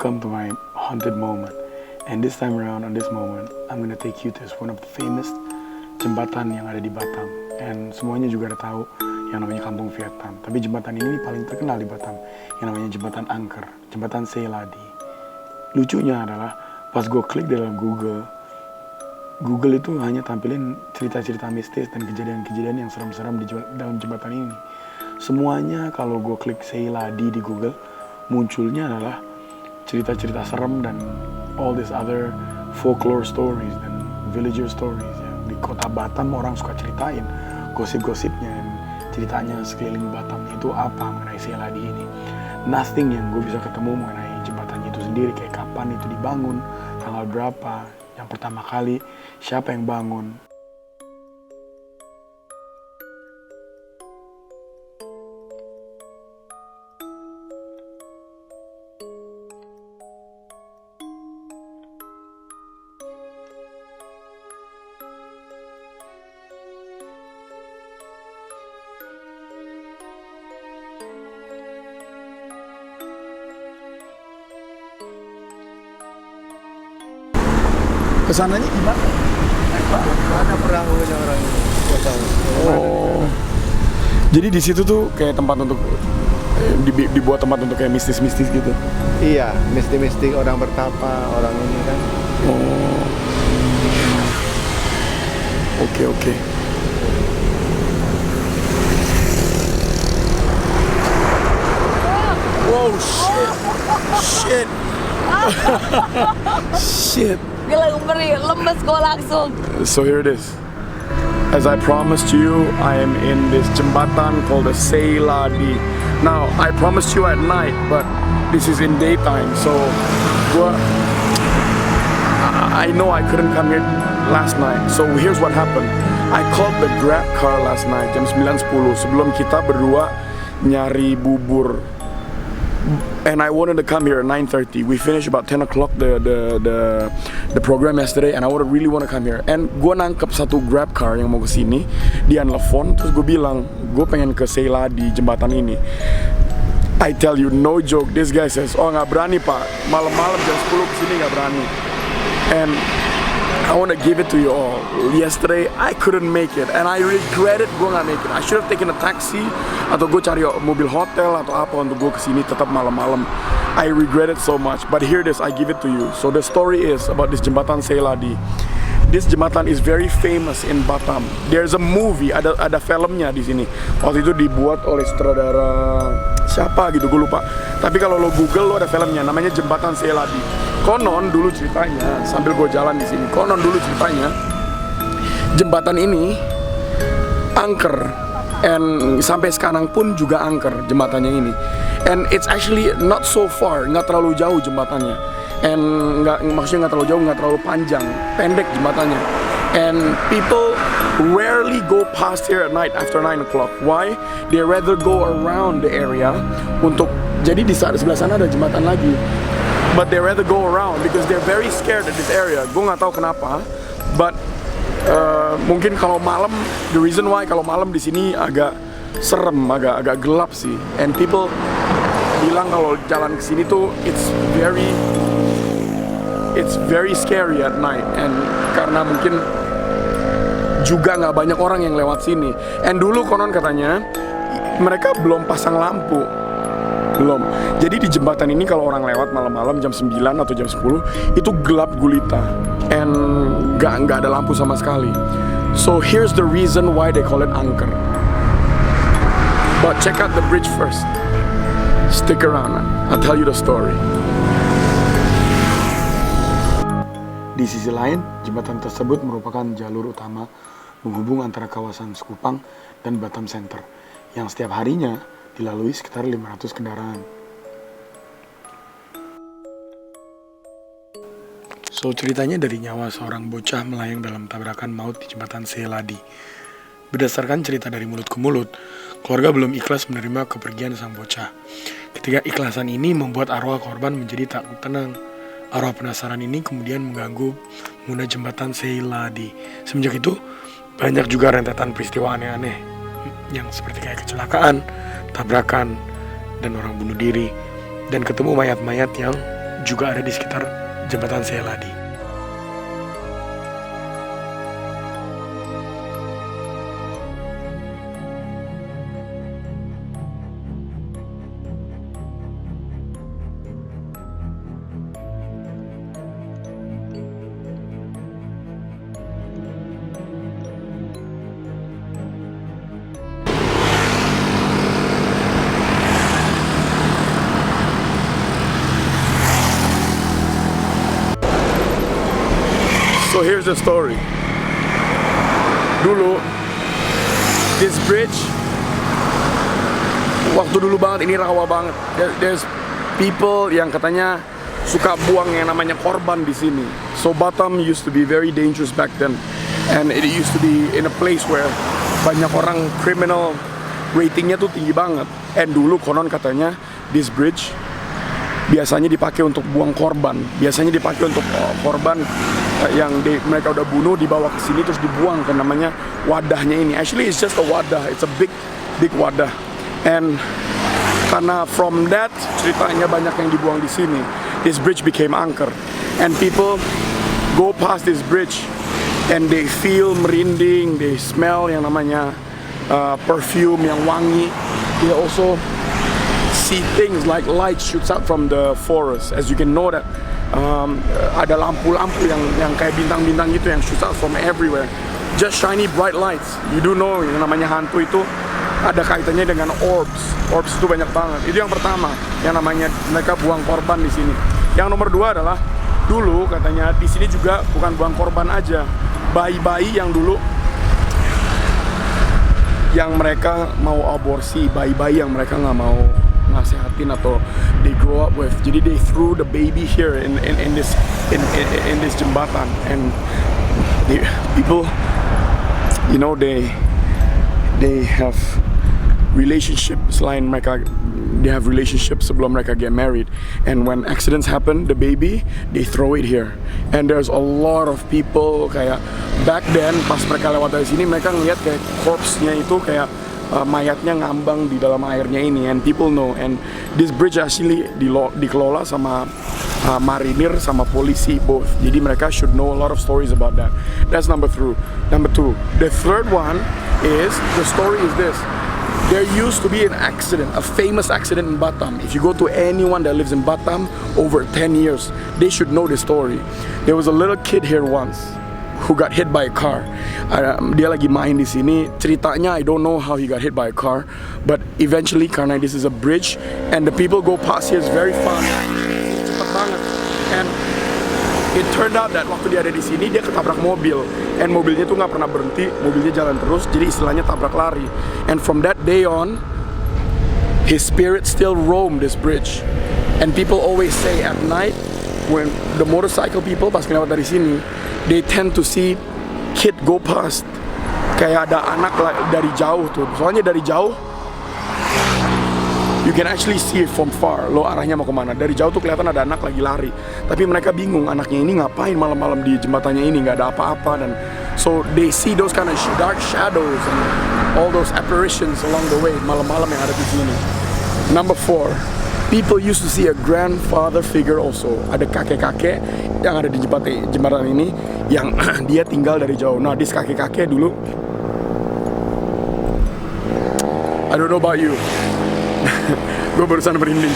welcome to my haunted moment. And this time around, on this moment, I'm gonna take you to one of the famous jembatan yang ada di Batam. And semuanya juga ada tahu yang namanya Kampung Vietnam. Tapi jembatan ini paling terkenal di Batam, yang namanya Jembatan Angker, Jembatan Seyladi. Lucunya adalah pas gue klik dalam Google itu hanya tampilin cerita-cerita mistis dan kejadian-kejadian yang serem-serem di dalam jembatan ini. Semuanya kalau gue klik Seyladi di Google, munculnya adalah cerita-cerita serem dan all these other folklore stories dan villager stories yang di kota Batam orang suka ceritain gosip-gosipnya dan ceritanya sekeliling Batam itu apa mengenai Seyladi ini. Nothing yang gue bisa ketemu mengenai jembatannya itu sendiri, kayak kapan itu dibangun, tanggal berapa, yang pertama kali, siapa yang bangun. Kesananya gimana? Ada perahunya orang ini. Oh. Jadi di situ tuh kayak tempat untuk dibuat tempat untuk kayak mistis-mistis gitu. Iya, mistik-mistik orang bertapa, orang ini kan. Oh. Oke. Wow, shit. Shit. Gila ngeri, lemes gue langsung. So here it is. As I promised you, I am in this jembatan called the Seyladi. Now, I promised you at night, but this is in daytime. So, I know I couldn't come here last night. So here's what happened. I called the Grab car last night jam 9.10 sebelum kita berdua nyari bubur. And I wanted to come here at 9:30. We finished about 10 o'clock the program yesterday, and I really want to come here. And gue nangkep satu Grab car yang mau kesini, dia nelfon, terus gue bilang, gue pengen ke Seyladi jembatan ini. I tell you, no joke, this guy says, oh nggak berani pak, malam-malam jam 10 kesini nggak berani. And I want to give it to you all. Yesterday, I couldn't make it, and I regret it. Gue nggak make it. I should have taken a taxi, atau gue cari mobil hotel atau apa untuk gue kesini tetap malam-malam. I regret it so much. But here it is. I give it to you. So the story is about this jembatan Seyladi. This jembatan is very famous in Batam. There's a movie, ada filmnya di sini. Waktu itu dibuat oleh sutradara siapa gitu, gue lupa. Tapi kalau lo Google, lo ada filmnya, namanya Jembatan Seyladi. Konon dulu ceritanya, sambil gue jalan di sini. Konon dulu ceritanya, jembatan ini angker, and sampai sekarang pun juga angker jembatannya ini. And it's actually not so far, nggak terlalu jauh jembatannya. And maksudnya nggak terlalu jauh, nggak terlalu panjang, pendek jembatannya. And people rarely go past here at night after 9 o'clock. Why? They rather go around the area untuk, jadi di sebelah sana ada jembatan lagi. But they rather go around because they're very scared at this area. Gue nggak tahu kenapa, but mungkin kalau malam, the reason why kalau malam di sini agak serem, agak gelap sih. And people bilang kalau jalan ke sini tuh it's very scary at night. And karena mungkin juga nggak banyak orang yang lewat sini. And dulu konon katanya mereka belum pasang lampu. Belum. Jadi di jembatan ini kalau orang lewat malam-malam jam 9 atau jam 10 itu gelap gulita and nggak ada lampu sama sekali. So here's the reason why they call it angker. But check out the bridge first. Stick around, I'll tell you the story. Di sisi lain, jembatan tersebut merupakan jalur utama menghubung antara kawasan Sekupang dan Batam Center yang setiap harinya dilalui sekitar 500 kendaraan. So ceritanya dari nyawa seorang bocah melayang dalam tabrakan maut di jembatan Seyladi. Berdasarkan cerita dari mulut ke mulut, keluarga belum ikhlas menerima kepergian sang bocah. Ketidakikhlasan ini membuat arwah korban menjadi tak tenang. Arwah penasaran ini kemudian mengganggu pengguna jembatan Seyladi. Semenjak itu, banyak juga rentetan peristiwa aneh-aneh yang seperti kayak kecelakaan, tabrakan, dan orang bunuh diri, dan ketemu mayat-mayat yang juga ada di sekitar jembatan Seladi. So here's the story. Dulu, this bridge, waktu dulu banget ini rawa banget. There's people yang katanya suka buang yang namanya korban di sini. So Batam used to be very dangerous back then, and it used to be in a place where banyak orang criminal ratingnya tuh tinggi banget. And dulu konon katanya this bridge biasanya dipakai untuk buang korban. Biasanya dipakai untuk korban yang mereka udah bunuh, dibawa ke sini terus dibuang ke namanya wadahnya ini. Actually it's just a wadah, it's a big wadah. And karena from that ceritanya banyak yang dibuang di sini. This bridge became angker, and people go past this bridge and they feel merinding, they smell yang namanya perfume yang wangi. They also see things like light shoots out from the forest. As you can know that ada lampu-lampu yang kayak bintang-bintang gitu yang shoots out from everywhere. Just shiny bright lights. You do know yang namanya hantu itu ada kaitannya dengan orbs. Orbs itu banyak banget. Itu yang pertama, yang namanya mereka buang korban di sini. Yang nomor dua adalah dulu katanya di sini juga bukan buang korban aja. Bayi-bayi yang dulu yang mereka mau aborsi, bayi-bayi yang mereka nggak mau nasehatin atau they grow up with. Jadi they threw the baby here in this jembatan, and people, you know, they have relationship selain mereka, they have relationship sebelum mereka get married, and when accidents happen, the baby they throw it here. And there's a lot of people kayak back then pas mereka lewat dari sini mereka ngeliat kayak corpse-nya itu kayak mayatnya ngambang di dalam airnya ini, and people know. And this bridge actually dikelola sama marinir sama polisi both. Jadi mereka should know a lot of stories about that. That's number two. The third one is, the story is this. There used to be an accident, a famous accident in Batam. If you go to anyone that lives in Batam over 10 years, they should know this story. There was a little kid here once who got hit by a car. Dia lagi main di sini. Ceritanya I don't know how he got hit by a car, but eventually karena this is a bridge and the people go past here is very fast, cepat banget. And it turned out that waktu dia ada di sini dia ketabrak mobil, and mobilnya tuh nggak pernah berhenti, mobilnya jalan terus, jadi istilahnya tabrak lari. And from that day on, his spirit still roam this bridge. And people always say at night when the motorcycle people pas lewat dari sini, they tend to see kid go past, kayak ada anak dari jauh tuh. Soalnya dari jauh you can actually see it from far. Lo arahnya mau kemana? Dari jauh tuh kelihatan ada anak lagi lari. Tapi mereka bingung anaknya ini ngapain malam-malam di jembatannya ini, nggak ada apa-apa. Dan so they see those kind of dark shadows and all those apparitions along the way malam-malam yang ada di sini. Number 4, people used to see a grandfather figure also. Ada kakek-kakek yang ada di jembatan ini yang dia tinggal dari jauh. Nah, this kakek-kakek dulu, I don't know about you. Gue barusan merinding.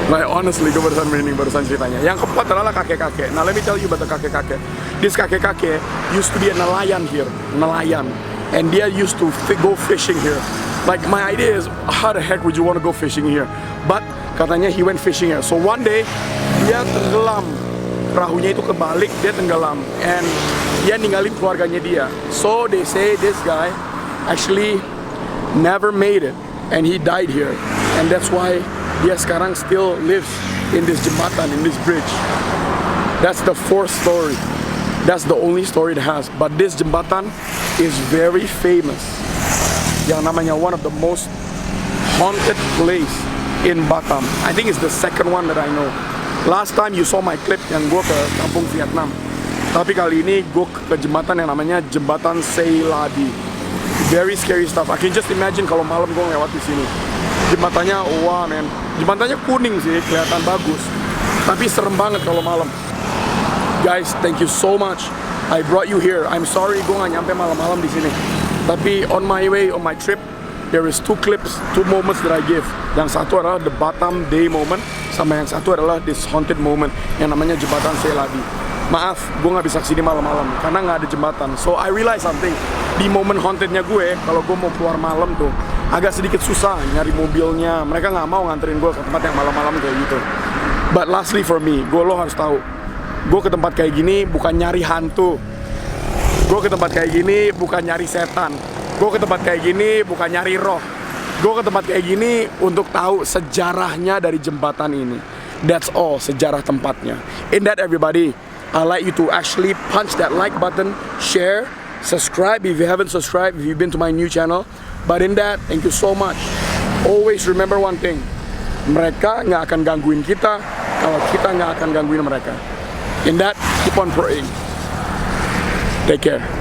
Like honestly, gue barusan merinding barusan ceritanya. Yang keempat adalah kakek-kakek. Now let me tell you about the kakek-kakek. This kakek-kakek used to be a nelayan here, nelayan, and dia used to go fishing here. Like my idea is, how the heck would you want to go fishing here? But katanya he went fishing here. So one day dia tenggelam, perahunya itu kebalik, dia tenggelam, and dia ninggalin keluarganya dia. So they say this guy actually never made it, and he died here. And that's why dia sekarang still lives in this jembatan, in this bridge. That's the 4th story. That's the only story it has. But this jembatan is very famous. Yang namanya one of the most haunted place in Batam. I think it's the second one that I know. Last time you saw my clip yang gue ke kampung Vietnam. Tapi kali ini gue ke jembatan yang namanya Jembatan Seladi. Very scary stuff. I can just imagine kalau malam gue lewat di sini. Jembatannya, wah men, jembatannya kuning sih, kelihatan bagus. Tapi serem banget kalau malam. Guys, thank you so much. I brought you here. I'm sorry gue nggak nyampe malam-malam di sini. Tapi on my way, on my trip, there is two moments that I give. Yang satu adalah the Batam Day moment, sama yang satu adalah this haunted moment yang namanya jembatan Seladi. Maaf, gue nggak bisa kesini malam-malam karena nggak ada jembatan. So I realize something. Di momen hauntednya gue, kalau gue mau keluar malam tuh agak sedikit susah nyari mobilnya. Mereka nggak mau nganterin gue ke tempat yang malam-malam kayak gitu. But lastly for me, lo harus tahu, gue ke tempat kayak gini bukan nyari hantu. Gue ke tempat kayak gini bukan nyari setan. Gue ke tempat kayak gini bukan nyari roh. Gue ke tempat kayak gini untuk tahu sejarahnya dari jembatan ini. That's all, sejarah tempatnya. In that everybody, I'd like you to actually punch that like button, share, subscribe if you haven't subscribed, if you've been to my new channel. But in that, thank you so much. Always remember one thing. Mereka nggak akan gangguin kita kalau kita nggak akan gangguin mereka. In that, keep on praying. Take care.